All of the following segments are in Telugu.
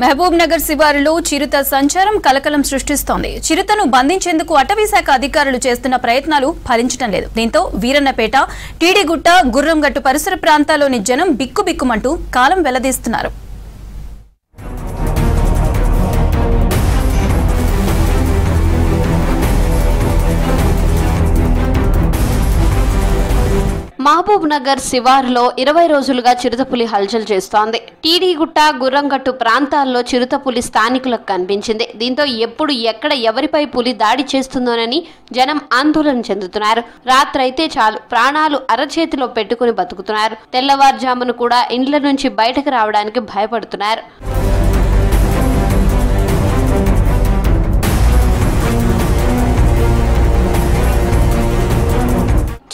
మహబూబ్ నగర్ శివారులో చిరుత సంచారం కలకలం సృష్టిస్తోంది. చిరుతను బంధించేందుకు అటవీశాఖ అధికారులు చేస్తున్న ప్రయత్నాలు ఫలించడం లేదు. దీంతో వీరన్నపేట, టీడీగుట్ట, గుర్రంగట్టు పరిసర ప్రాంతాల్లోని జనం బిక్కుబిక్కుమంటూ కాలం వెల్లదీస్తున్నారు. మహబూబ్ నగర్ శివారులో 20 రోజులుగా చిరుతపులి హల్చల్ చేస్తోంది. టీడీగుట్ట, గుర్రంగట్టు ప్రాంతాల్లో చిరుతపులి స్థానికులకు కనిపించింది. దీంతో ఎప్పుడు ఎక్కడ ఎవరిపై పులి దాడి చేస్తుందోనని జనం ఆందోళన చెందుతున్నారు. రాత్రైతే చాలు ప్రాణాలు అరచేతిలో పెట్టుకుని బతుకుతున్నారు. తెల్లవారుజామును కూడా ఇండ్ల నుంచి బయటకు రావడానికి భయపడుతున్నారు.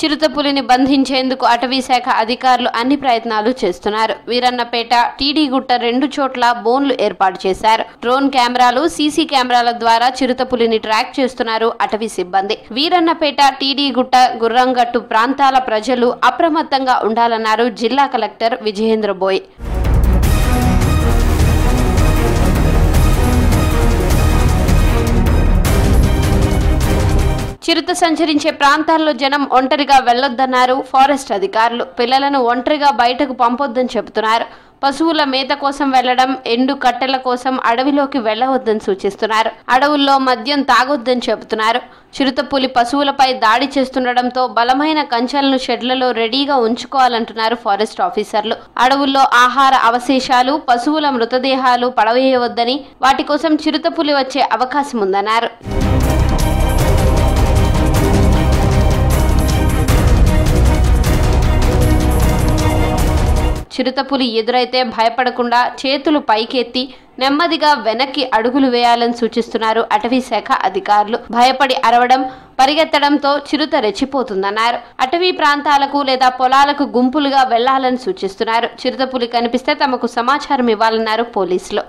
చిరుతపులిని బంధించేందుకు అటవీశాఖ అధికారులు అన్ని ప్రయత్నాలు చేస్తున్నారు. వీరన్నపేట, టీడీగుట్ట 2 చోట్ల బోన్లు ఏర్పాటు చేశారు. డ్రోన్ కెమెరాలు, సీసీ కెమెరాల ద్వారా చిరుతపులిని ట్రాక్ చేస్తున్నారు అటవీ సిబ్బంది. వీరన్నపేట, టీడీగుట్ట, గుర్రంగట్టు ప్రాంతాల ప్రజలు అప్రమత్తంగా ఉండాలన్నారు జిల్లా కలెక్టర్ విజయేంద్ర బోయ్. చిరుత సంచరించే ప్రాంతాల్లో జనం ఒంటరిగా వెళ్లొద్దన్నారు ఫారెస్ట్ అధికారులు. పిల్లలను ఒంటరిగా బయటకు పంపొద్దని చెబుతున్నారు. పశువుల మేత కోసం వెళ్లడం, ఎండు కట్టెల కోసం అడవిలోకి వెళ్లవద్దని సూచిస్తున్నారు. అడవుల్లో మద్యం తాగొద్దని చెబుతున్నారు. చిరుతపులి పశువులపై దాడి చేస్తుండటంతో బలమైన కంచెలను షెడ్లలో రెడీగా ఉంచుకోవాలంటున్నారు ఫారెస్ట్ ఆఫీసర్లు. అడవుల్లో ఆహార అవశేషాలు, పశువుల మృతదేహాలు పడవేయవద్దని, వాటి కోసం చిరుతపులి వచ్చే అవకాశం ఉందన్నారు. చిరుతపులి ఎదురైతే భయపడకుండా చేతులు పైకెత్తి నెమ్మదిగా వెనక్కి అడుగులు వేయాలని సూచిస్తున్నారు అటవీశాఖ అధికారులు. భయపడి అరవడం, పరిగెత్తడంతో చిరుత రెచ్చిపోతుందన్నారు. అటవీ ప్రాంతాలకు లేదా పొలాలకు గుంపులుగా వెళ్లాలని సూచిస్తున్నారు. చిరుతపులి కనిపిస్తే తమకు సమాచారం ఇవ్వాలన్నారు పోలీసులు.